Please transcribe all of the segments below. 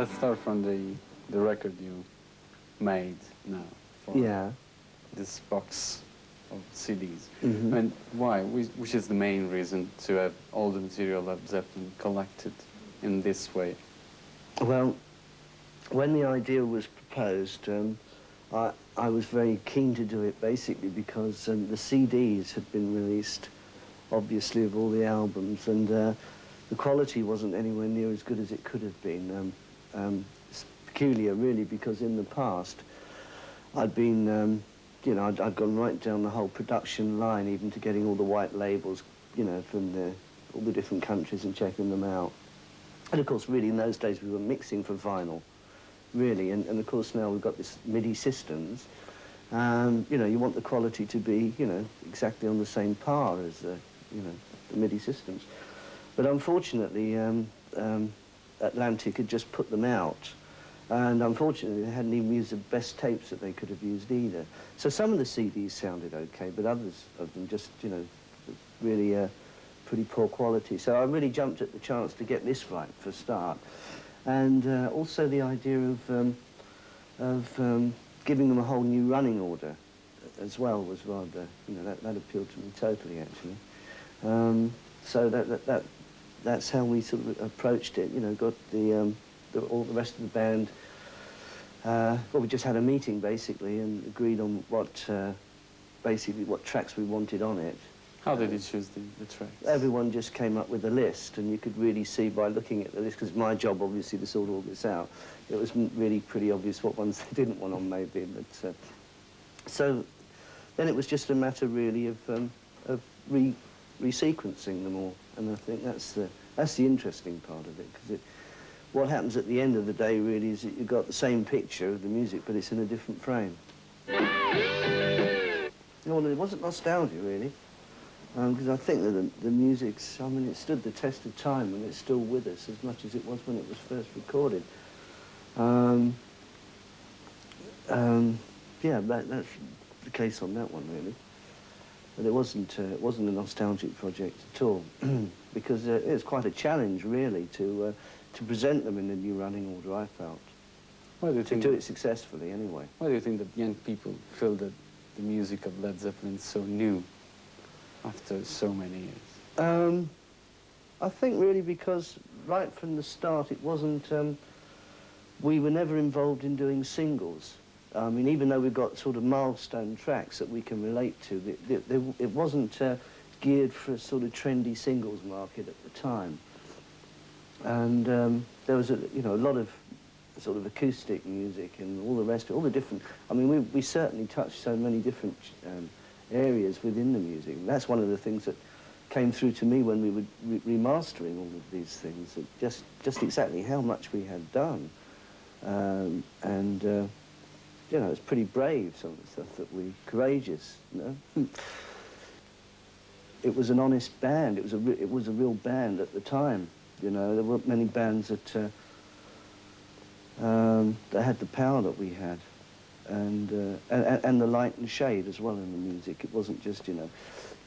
Let's start from the record you made now for this box of CDs. Mm-hmm. And why? Which is the main reason to have all the material of Zeppelin collected in this way? Well, when the idea was proposed, I was very keen to do it basically because the CDs had been released, obviously, of all the albums, and the quality wasn't anywhere near as good as it could have been. It's peculiar, really, because in the past, I'd been, you know, I'd gone right down the whole production line, even to getting all the white labels, you know, from all the different countries and checking them out. And of course, really, in those days, we were mixing for vinyl, really, and of course now we've got this MIDI systems. You know, you want the quality to be, you know, exactly on the same par as, you know, the MIDI systems. But unfortunately, Atlantic had just put them out, and unfortunately they hadn't even used the best tapes that they could have used either. So some of the CDs sounded okay, but others of them just, you know, really pretty poor quality. So I really jumped at the chance to get this right for a start. And also the idea of giving them a whole new running order as well was rather, you know, that appealed to me totally, actually. So that's how we sort of approached it, you know, got all the rest of the band. Well, we just had a meeting, basically, and agreed on basically what tracks we wanted on it. How did you choose the tracks? Everyone just came up with a list, and you could really see by looking at the list, because my job, obviously, to sort all this out, it was really pretty obvious what ones they didn't want on, maybe. But, so then it was just a matter, really, of resequencing them all, and I think that's the interesting part of it, because what happens at the end of the day, really, is that you've got the same picture of the music, but it's in a different frame. Well, it wasn't nostalgia, really. Because I think that the music's, I mean, it stood the test of time and it's still with us as much as it was when it was first recorded. Yeah, that's the case on that one, really. But it wasn't a nostalgic project at all, because it was quite a challenge, really, to present them in the new running order, I felt. Why do you think to do it successfully, anyway. Why do you think that young people feel that the music of Led Zeppelin is so new after so many years? I think really because right from the start it wasn't, we were never involved in doing singles. I mean, even though we've got sort of milestone tracks that we can relate to, it wasn't geared for a sort of trendy singles market at the time. And there was, you know, a lot of sort of acoustic music and all the rest, all the different, I mean, we certainly touched so many different areas within the music. And that's one of the things that came through to me when we were remastering all of these things, that just exactly how much we had done. You know, it's pretty brave, some of the stuff that courageous, you know. It was an honest band, it was a real band at the time, you know. There weren't many bands that had the power that we had. And the light and shade as well in the music. It wasn't just, you know,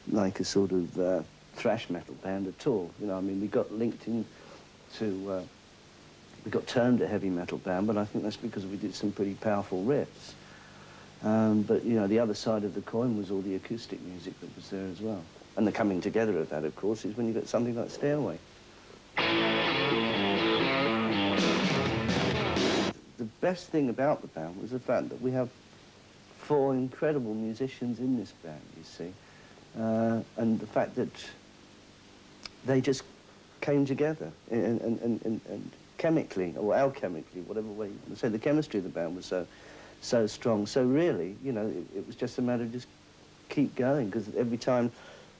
like a sort of thrash metal band at all. You know, I mean, we got linked into, we got termed a heavy metal band, but I think that's because we did some pretty powerful riffs. But, you know, the other side of the coin was all the acoustic music that was there as well. And the coming together of that, of course, is when you get something like Stairway. The best thing about the band was the fact that we have 4 incredible musicians in this band, you see. And the fact that they just came together and chemically, or alchemically, whatever way you want to say, the chemistry of the band was so strong. So really, you know, it was just a matter of just keep going, because every time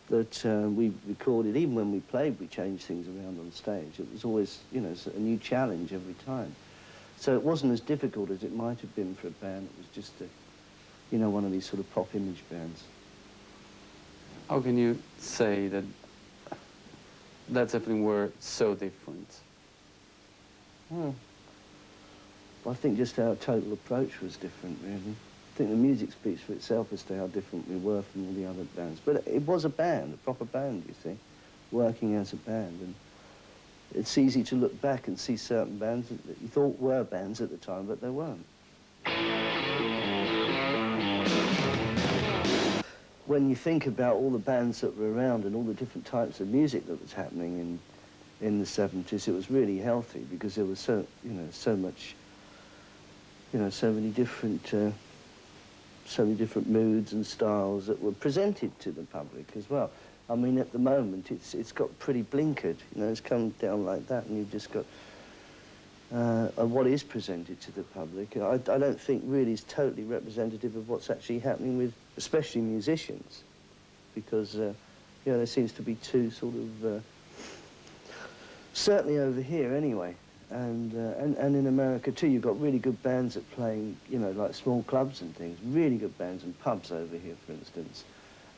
that we recorded, even when we played, we changed things around on stage. It was always, you know, a new challenge every time. So it wasn't as difficult as it might have been for a band. It was just, you know, one of these sort of pop image bands. How can you say that Led Zeppelin were so different? Well, I think just our total approach was different, really. I think the music speaks for itself as to how different we were from all the other bands. But it was a band, a proper band, you see, working as a band. And it's easy to look back and see certain bands that you thought were bands at the time, but they weren't. When you think about all the bands that were around and all the different types of music that was happening in the 70s, it was really healthy because there was so much, so many different moods and styles that were presented to the public as well. I mean, at the moment, it's got pretty blinkered, it's come down like that, and you've just got what is presented to the public. I don't think really is totally representative of what's actually happening with, especially musicians, because, there seems to be two sort of, certainly over here anyway, and in America too, you've got really good bands that playing, like small clubs and things, really good bands and pubs over here, for instance,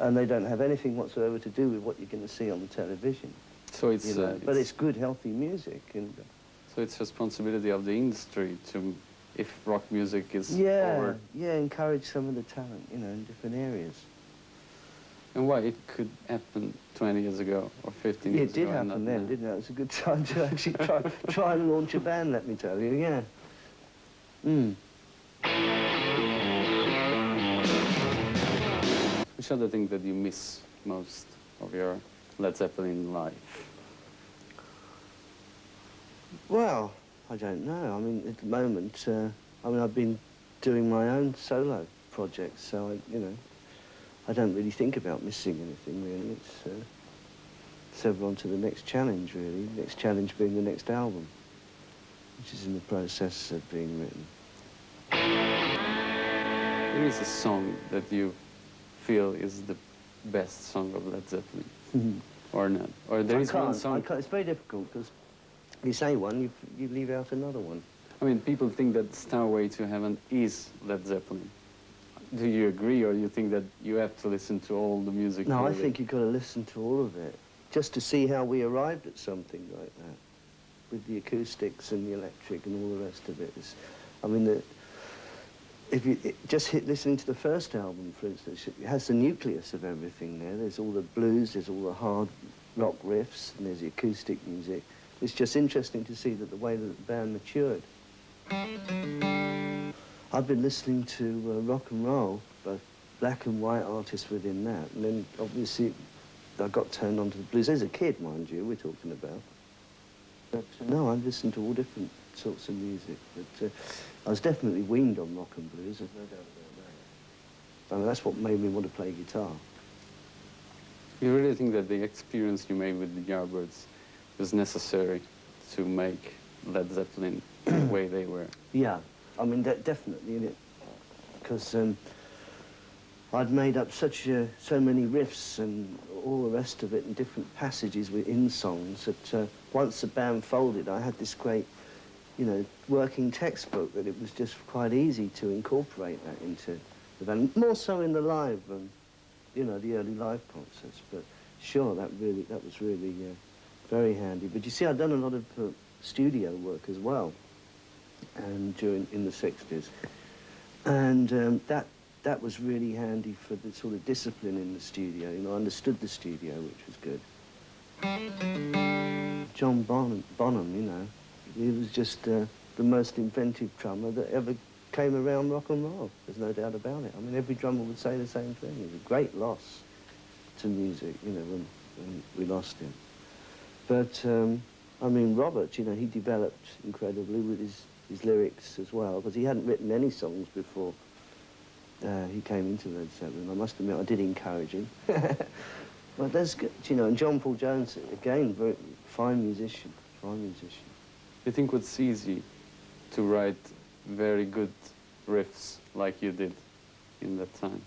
and they don't have anything whatsoever to do with what you're going to see on the television. So it's, but it's good, healthy music. And so it's responsibility of the industry to, if rock music is over. Yeah, encourage some of the talent, in different areas. And why it could happen 20 years ago or 15 years ago? It did happen then, didn't it? It was a good time to actually try and launch a band, let me tell you, yeah. Which are the things that you miss most of your Led Zeppelin life? Well, I don't know. I mean, at the moment, I've been doing my own solo projects, so, I don't really think about missing anything, really. It's ever on to the next challenge, really. The next challenge being the next album, which is in the process of being written. There is a song that you feel is the best song of Led Zeppelin, or not? Or there is one song... It's very difficult, because you say one, you leave out another one. I mean, people think that Stairway to Heaven is Led Zeppelin. Do you agree, or do you think that you have to listen to all the music? No, I think you've got to listen to all of it, just to see how we arrived at something like that, with the acoustics and the electric and all the rest of it. If you listening to the first album, for instance, it has the nucleus of everything there. There's all the blues, there's all the hard rock riffs, and there's the acoustic music. It's just interesting to see that the way that the band matured. I've been listening to rock and roll, both black and white artists within that, and then obviously I got turned on to the blues as a kid, mind you, we're talking about. But no, I've listened to all different sorts of music, but I was definitely weaned on rock and blues, there's no doubt about that. I mean, that's what made me want to play guitar. You really think that the experience you made with the Yardbirds was necessary to make Led Zeppelin the way they were? Yeah. I mean, definitely, because I'd made up so many riffs and all the rest of it and different passages within songs that once the band folded, I had this great, working textbook that it was just quite easy to incorporate that into the band. More so in the live, the early live concerts. But sure, that was really very handy. But you see, I'd done a lot of studio work as well. And in the 60s, and that was really handy for the sort of discipline in the studio. I understood the studio, which was good. John Bonham, he was just the most inventive drummer that ever came around rock and roll. There's no doubt about it. I mean, every drummer would say the same thing. It was a great loss to music, when we lost him. But I mean, Robert, he developed incredibly with his lyrics as well, because he hadn't written any songs before he came into Led Zeppelin. I must admit, I did encourage him. But that's good, and John Paul Jones, again, very fine musician. Do you think it was easy to write very good riffs like you did in that time?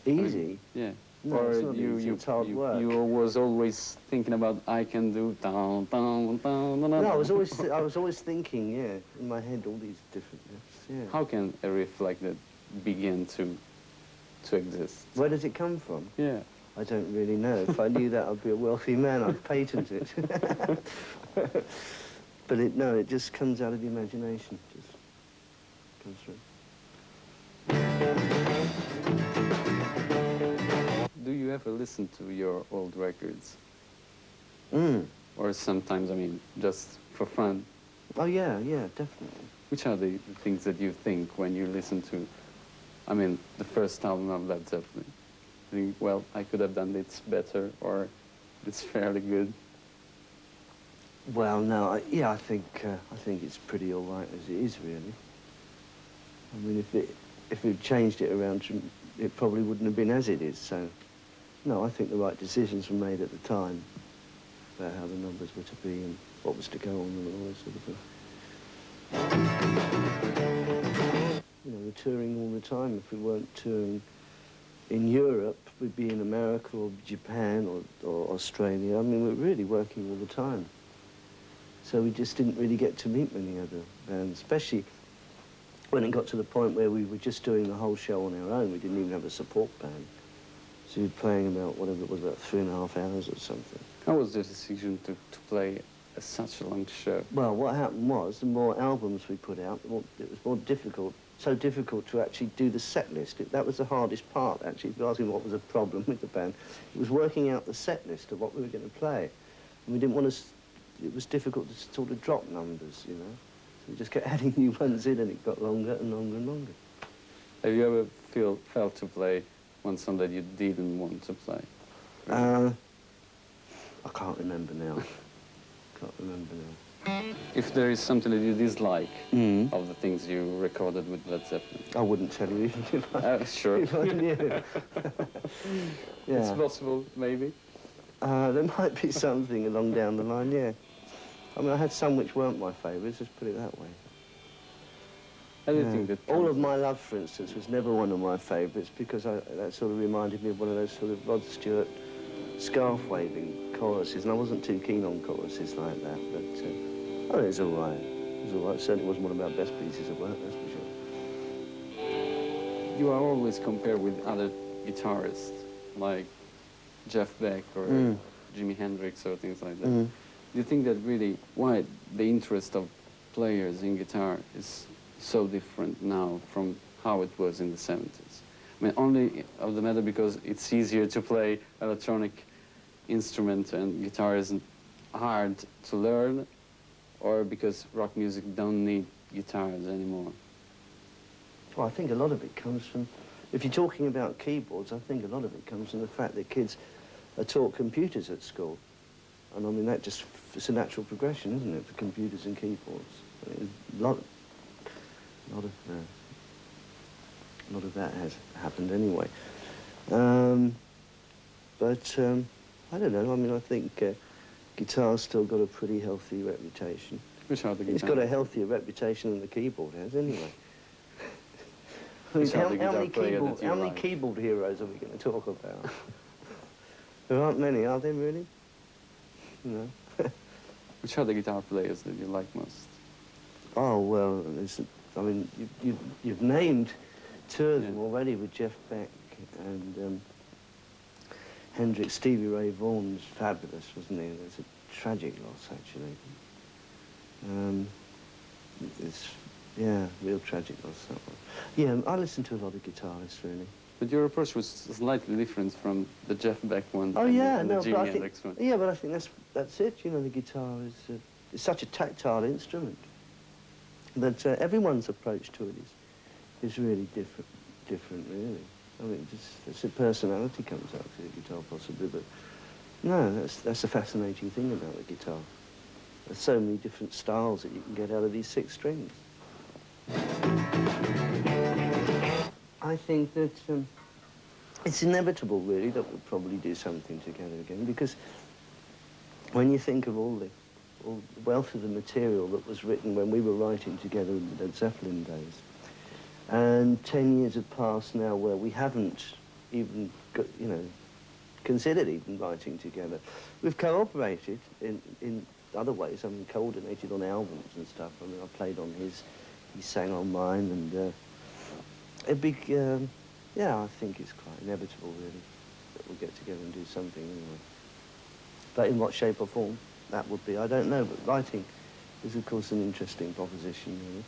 Easy? I mean, yeah. No, or it's not easy. It's hard work. You was always thinking about I can do down. No, I was always thinking, in my head, all these different riffs. Yeah. How can a riff like that begin to exist? Where does it come from? Yeah. I don't really know. If I knew that, I'd be a wealthy man. I'd patent it. But it just comes out of the imagination. It just comes through. Do you ever listen to your old records? or sometimes, I mean, just for fun? Oh yeah, yeah, definitely. Which are the things that you think when you listen to, I mean, the first album of Led Zeppelin? You think, well, I could have done this better, or it's fairly good? Well, no, yeah, I think it's pretty all right as it is, really. I mean, if it changed it around, it probably wouldn't have been as it is. So, no, I think the right decisions were made at the time about how the numbers were to be and what was to go on and all that sort of thing. You know, we're touring all the time. If we weren't touring in Europe, we'd be in America or Japan or Australia. I mean, we're really working all the time. So we just didn't really get to meet many other bands, especially when it got to the point where we were just doing the whole show on our own. We didn't even have a support band. So we were playing about, whatever it was, about 3.5 hours or something. How was the decision to play such a long show? Well, what happened was, the more albums we put out, it was more difficult, so difficult to actually do the set list. That was the hardest part, actually. If you're asking what was the problem with the band, it was working out the set list of what we were going to play. And we didn't want to, it was difficult to sort of drop numbers, you know. So we just kept adding new ones in and it got longer and longer and longer. Have you ever felt to play one song that you didn't want to play? I can't remember now. Can't remember now. If there is something that you dislike of the things you recorded with Led Zeppelin? I wouldn't tell you if I, Sure. if I knew. Yeah. It's possible, maybe. There might be something along down the line, yeah. I mean, I had some which weren't my favourites, let's put it that way. Anything that All of My Love, for instance, was never one of my favourites because that sort of reminded me of one of those sort of Rod Stewart scarf-waving choruses, and I wasn't too keen on choruses like that, but oh, it was all right. It was all right. It certainly wasn't one of our best pieces of work, that's for sure. You are always compared with other guitarists, like Jeff Beck or Jimi Hendrix or things like that. Do you think that really why the interest of players in guitar is so different now from how it was in the 70s? I mean, only of the matter because it's easier to play electronic instrument and guitar isn't hard to learn, or because rock music don't need guitars anymore? Well, I think a lot of it comes from, if you're talking about keyboards, I think a lot of it comes from the fact that kids are taught computers at school. And I mean, that just, it's a natural progression, isn't it, for computers and keyboards? A lot of that has happened anyway. But I don't know, I mean, I think guitar's still got a pretty healthy reputation. Which are the guitars? It's got a healthier reputation than the keyboard has, anyway. I mean, how many keyboard heroes are we going to talk about? There aren't many, are there, really? No. Which are the guitar players that you like most? Oh, well, I mean, you've named two of them already with Jeff Beck and Hendrix. Stevie Ray Vaughan was fabulous, wasn't he? It's a tragic loss, actually. It's, yeah, real tragic loss, that one. Yeah, I listen to a lot of guitarists, really. But your approach was slightly different from the Jeff Beck one and the Jimi Hendrix one. Yeah, but I think that's it. You know, the guitar is such a tactile instrument that everyone's approach to it is really different, really. I mean, it's a personality comes out to the guitar, possibly, but no, that's a fascinating thing about the guitar. There's so many different styles that you can get out of these 6 strings. I think that it's inevitable, really, that we'll probably do something together again, because when you think of all the wealth of the material that was written when we were writing together in the Led Zeppelin days, and 10 years have passed now where we haven't even, you know, considered even writing together. We've cooperated in other ways. I mean, coordinated on albums and stuff. I mean, I played on his, he sang on mine, and yeah, I think it's quite inevitable, really, that we'll get together and do something anyway. But in what shape or form that would be, I don't know. But writing is, of course, an interesting proposition, really.